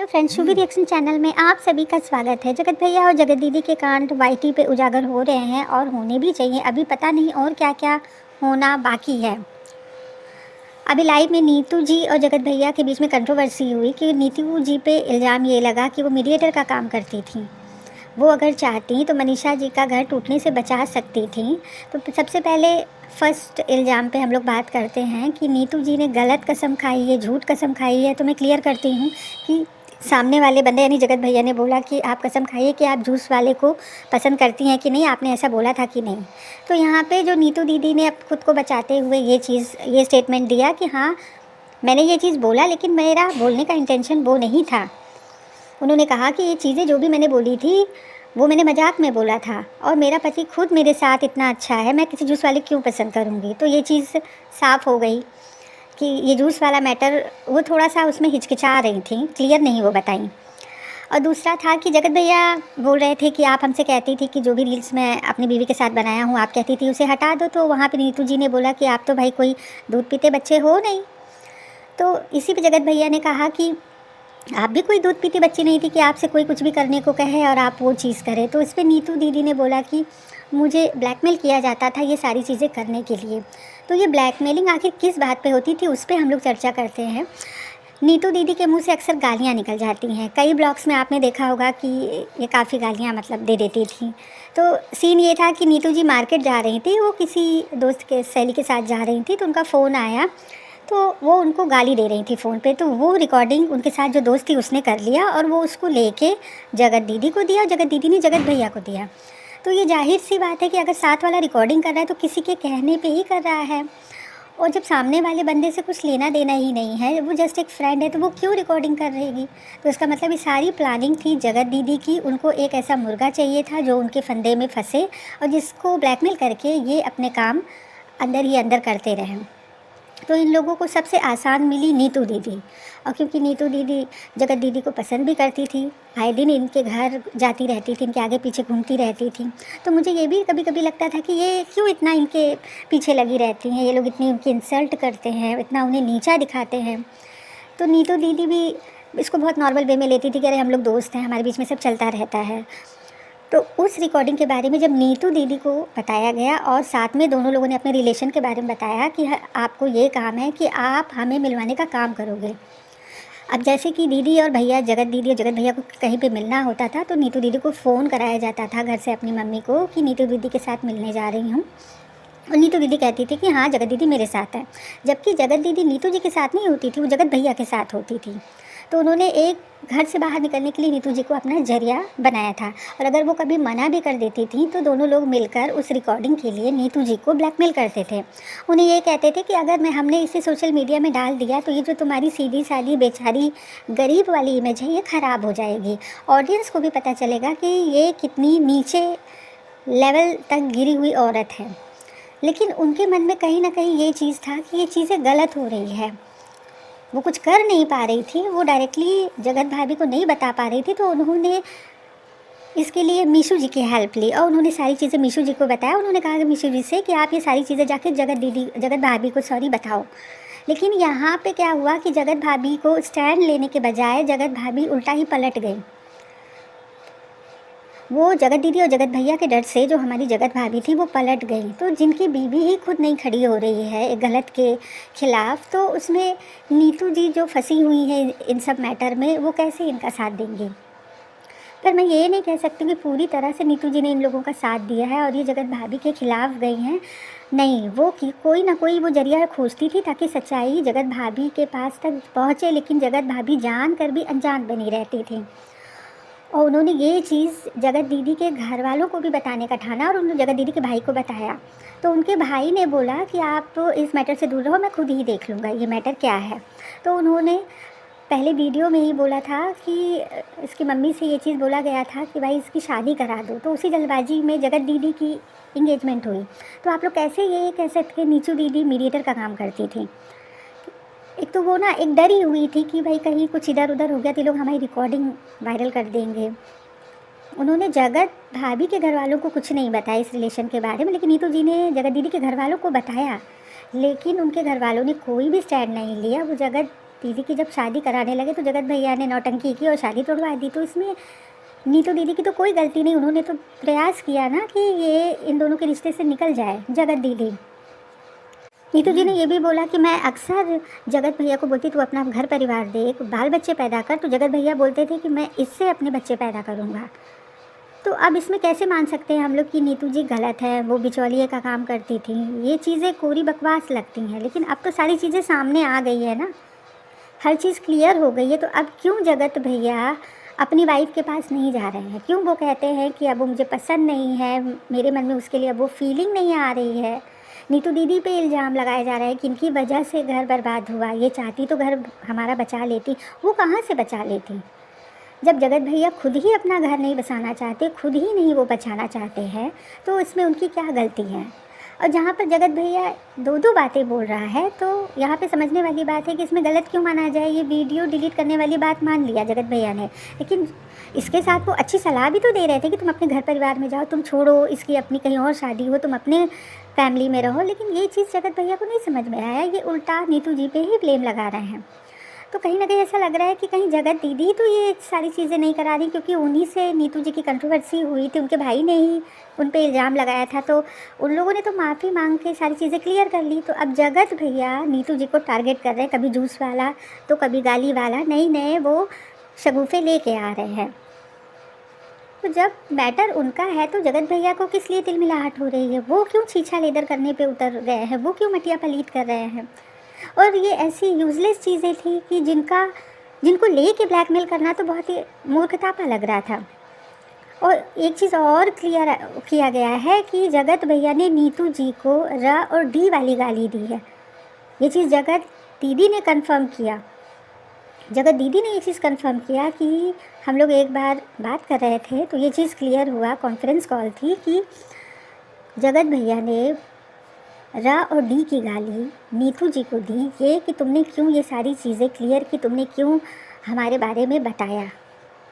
Hello friends, Shubhi reaction channel में आप सभी का स्वागत है। जगत भैया और जगत दीदी के कांड वाईटी पे उजागर हो रहे हैं और होने भी चाहिए। अभी पता नहीं और क्या क्या होना बाकी है। अभी लाइव में नीतू जी और जगत भैया के बीच में कंट्रोवर्सी हुई कि नीतू जी पे इल्ज़ाम ये लगा कि वो मीडिएटर का काम करती थी। वो अगर चाहती तो मनीषा जी का घर टूटने से बचा सकती थी। तो सबसे पहले फर्स्ट इल्ज़ाम पे हम लोग बात करते हैं कि नीतू जी ने गलत कसम खाई है, झूठ कसम खाई है। तो मैं क्लियर करती हूँ कि सामने वाले बंदे यानी जगत भैया ने बोला कि आप कसम खाइए कि आप जूस वाले को पसंद करती हैं कि नहीं, आपने ऐसा बोला था कि नहीं। तो यहाँ पे जो नीतू दीदी ने अब खुद को बचाते हुए ये स्टेटमेंट दिया कि हाँ, मैंने ये चीज़ बोला लेकिन मेरा बोलने का इंटेंशन वो नहीं था। उन्होंने कहा कि ये चीज़ें जो भी मैंने बोली थी वो मैंने मजाक में बोला था और मेरा पति खुद मेरे साथ इतना अच्छा है, मैं किसी जूस वाले क्यों पसंद करूँगी। तो ये चीज़ साफ़ हो गई कि ये जूस वाला मैटर वो थोड़ा सा उसमें हिचकिचा रही थी, क्लियर नहीं वो बताई। और दूसरा था कि जगत भैया बोल रहे थे कि आप हमसे कहती थी कि जो भी रील्स मैं अपनी बीवी के साथ बनाया हूँ आप कहती थी उसे हटा दो। तो वहाँ पे नीतू जी ने बोला कि आप तो भाई कोई दूध पीते बच्चे हो नहीं। तो इसी पे जगत भैया ने कहा कि आप भी कोई दूध पीती बच्ची नहीं थी कि आपसे कोई कुछ भी करने को कहे और आप वो चीज़ करें। तो इस पे नीतू दीदी ने बोला कि मुझे ब्लैकमेल किया जाता था ये सारी चीज़ें करने के लिए। तो ये ब्लैकमेलिंग आखिर किस बात पे होती थी उस पे हम लोग चर्चा करते हैं। नीतू दीदी के मुंह से अक्सर गालियाँ निकल जाती हैं। कई ब्लॉग्स में आपने देखा होगा कि ये काफ़ी गालियाँ मतलब दे देती थी। तो सीन ये था कि नीतू जी मार्केट जा रही थी, वो किसी दोस्त के सहेली के साथ जा रही थी तो उनका फ़ोन आया। तो वो उनको गाली दे रही थी फ़ोन पे। तो वो रिकॉर्डिंग उनके साथ जो दोस्त थी उसने कर लिया और वो उसको लेके जगत दीदी को दिया, जगत दीदी ने जगत भैया को दिया। तो ये जाहिर सी बात है कि अगर साथ वाला रिकॉर्डिंग कर रहा है तो किसी के कहने पे ही कर रहा है। और जब सामने वाले बंदे से कुछ लेना देना ही नहीं है, वो जस्ट एक फ्रेंड है, तो वो क्यों रिकॉर्डिंग कर रहेगी। तो इसका मतलब ये सारी प्लानिंग थी जगत दीदी की। उनको एक ऐसा मुर्गा चाहिए था जो उनके फंदे में फंसे और जिसको ब्लैकमेल करके ये अपने काम अंदर ही अंदर करते रहें। तो इन लोगों को सबसे आसान मिली नीतू दीदी। और क्योंकि नीतू दीदी जगत दीदी को पसंद भी करती थी, आए दिन इनके घर जाती रहती थी, इनके आगे पीछे घूमती रहती थी। तो मुझे ये भी कभी कभी लगता था कि ये क्यों इतना इनके पीछे लगी रहती हैं, ये लोग इतनी उनकी इंसल्ट करते हैं, इतना उन्हें नीचा दिखाते हैं। तो नीतू दीदी भी इसको बहुत नॉर्मल वे में लेती थी कि अरे हम लोग दोस्त हैं, हमारे बीच में सब चलता रहता है। तो उस रिकॉर्डिंग के बारे में जब नीतू दीदी को बताया गया और साथ में दोनों लोगों ने अपने रिलेशन के बारे में बताया कि आपको ये काम है कि आप हमें मिलवाने का काम करोगे। अब जैसे कि दीदी और भैया, जगत दीदी और जगत भैया को कहीं पे मिलना होता था तो नीतू दीदी को फ़ोन कराया जाता था घर से अपनी मम्मी को कि नीतू दीदी के साथ मिलने जा रही हूँ। और नीतू दीदी कहती थी कि हाँ, जगत दीदी मेरे साथ है। जबकि जगत दीदी नीतू जी के साथ नहीं होती थी, वो जगत भैया के साथ होती थी। तो उन्होंने एक घर से बाहर निकलने के लिए नीतू जी को अपना जरिया बनाया था। और अगर वो कभी मना भी कर देती थी तो दोनों लोग मिलकर उस रिकॉर्डिंग के लिए नीतू जी को ब्लैकमेल करते थे। उन्हें ये कहते थे कि अगर हमने इसे सोशल मीडिया में डाल दिया तो ये जो तुम्हारी सीधी सादी बेचारी गरीब वाली इमेज है ये ख़राब हो जाएगी। ऑडियंस को भी पता चलेगा कि ये कितनी नीचे लेवल तक गिरी हुई औरत है। लेकिन उनके मन में कहीं ना कहीं ये चीज़ था कि ये चीज़ें गलत हो रही है। वो कुछ कर नहीं पा रही थी, वो डायरेक्टली जगत भाभी को नहीं बता पा रही थी। तो उन्होंने इसके लिए मीशू जी की हेल्प ली और उन्होंने सारी चीज़ें मीशू जी को बताया। उन्होंने कहा कि मीशू जी से कि आप ये सारी चीज़ें जाके जगत भाभी को बताओ। लेकिन यहाँ पे क्या हुआ कि जगत भाभी को स्टैंड लेने के बजाय जगत भाभी उल्टा ही पलट गई। वो जगत दीदी और जगत भैया के डर से जो हमारी जगत भाभी थी वो पलट गई। तो जिनकी बीवी ही खुद नहीं खड़ी हो रही है एक गलत के खिलाफ, तो उसमें नीतू जी जो फंसी हुई है इन सब मैटर में, वो कैसे इनका साथ देंगी। पर मैं ये नहीं कह सकती कि पूरी तरह से नीतू जी ने इन लोगों का साथ दिया है और ये जगत भाभी के खिलाफ गई हैं। नहीं, वो कोई ना कोई वो जरिया खोजती थी ताकि सच्चाई जगत भाभी के पास तक पहुँचे। लेकिन जगत भाभी जान कर भी अनजान बनी रहती थी। और उन्होंने ये चीज़ जगत दीदी के घर वालों को भी बताने का ठाना और उन्होंने जगत दीदी के भाई को बताया। तो उनके भाई ने बोला कि आप तो इस मैटर से दूर रहो, मैं खुद ही देख लूँगा ये मैटर क्या है। तो उन्होंने पहले वीडियो में ही बोला था कि इसकी मम्मी से ये चीज़ बोला गया था कि भाई इसकी शादी करा दो। तो उसी जल्दबाजी में जगत दीदी की इंगेजमेंट हुई। तो आप लोग कैसे ये कह सकते हैं नीचू दीदी मीडिएटर का काम करती थी। एक तो वो ना एक डरी हुई थी कि भाई कहीं कुछ इधर उधर हो गया तो लोग हमारी रिकॉर्डिंग वायरल कर देंगे। उन्होंने जगत भाभी के घर वालों को कुछ नहीं बताया इस रिलेशन के बारे में, लेकिन नीतू जी ने जगत दीदी के घर वालों को बताया। लेकिन उनके घर वालों ने कोई भी स्टैंड नहीं लिया। वो जगत दीदी की जब शादी कराने लगे तो जगत भैया ने नौटंकी की और शादी तोड़वा दी। तो इसमें नीतू दीदी की तो कोई गलती नहीं, उन्होंने तो प्रयास किया ना कि ये इन दोनों के रिश्ते से निकल जाए जगत दीदी। नीतू जी ने ये भी बोला कि मैं अक्सर जगत भैया को बोलती तू अपना घर परिवार देख, बाल बच्चे पैदा कर, तो जगत भैया बोलते थे कि मैं इससे अपने बच्चे पैदा करूँगा। तो अब इसमें कैसे मान सकते हैं हम लोग कि नीतू जी गलत है, वो बिचौलिए का काम करती थी। ये चीज़ें कोरी बकवास लगती हैं, लेकिन अब तो सारी चीज़ें सामने आ गई है ना, हर चीज़ क्लियर हो गई है। तो अब क्यों जगत भैया अपनी वाइफ के पास नहीं जा रहे हैं? क्यों वो कहते हैं कि अब वो मुझे पसंद नहीं है, मेरे मन में उसके लिए अब वो फीलिंग नहीं आ रही है? नीतू दीदी पे इल्ज़ाम लगाया जा रहा है कि इनकी वजह से घर बर्बाद हुआ, ये चाहती तो घर हमारा बचा लेती। वो कहाँ से बचा लेती जब जगत भैया खुद ही अपना घर नहीं बसाना चाहते, खुद ही नहीं वो बचाना चाहते हैं, तो इसमें उनकी क्या गलती है? और जहाँ पर जगत भैया दो दो बातें बोल रहा है, तो यहाँ पे समझने वाली बात है कि इसमें गलत क्यों माना जाए। ये वीडियो डिलीट करने वाली बात मान लिया जगत भैया ने, लेकिन इसके साथ वो अच्छी सलाह भी तो दे रहे थे कि तुम अपने घर परिवार में जाओ, तुम छोड़ो इसकी अपनी कहीं और शादी हो, तुम अपने फैमिली में रहो। लेकिन ये चीज़ जगत भैया को नहीं समझ में आया, ये उल्टा नीतू जी पे ही ब्लेम लगा रहे हैं। तो कहीं ना कहीं ऐसा लग रहा है कि कहीं जगत दीदी तो ये सारी चीज़ें नहीं करा रही, क्योंकि उन्हीं से नीतू जी की कंट्रोवर्सी हुई थी, उनके भाई ने ही उन पे इल्ज़ाम लगाया था, तो उन लोगों ने तो माफ़ी मांग के सारी चीज़ें क्लियर कर ली। तो अब जगत भैया नीतू जी को टारगेट कर रहे हैं, कभी जूस वाला तो कभी गाली वाला, नए नए वो शगुफे लेके आ रहे हैं। तो जब मैटर उनका है तो जगत भैया को किस लिए तिलमिलाहट हो रही है? वो क्यों छीछा लेदर करने पे उतर गए हैं? वो क्यों मटिया पलीत कर रहे हैं? और ये ऐसी यूज़लेस चीज़ें थी कि जिनको लेके ब्लैकमेल करना तो बहुत ही मूर्खतापा लग रहा था। और एक चीज़ और क्लियर किया गया है कि जगत भैया ने नीतू जी को र और डी वाली गाली दी है। ये चीज़ जगत दीदी ने कंफर्म किया। जगत दीदी ने ये चीज़ कंफर्म किया कि हम लोग एक बार बात कर रहे थे तो ये चीज़ क्लियर हुआ, कॉन्फ्रेंस कॉल थी, कि जगत भैया ने र और डी की गाली नीतू जी को दी, ये कि तुमने क्यों ये सारी चीज़ें क्लियर की, तुमने क्यों हमारे बारे में बताया।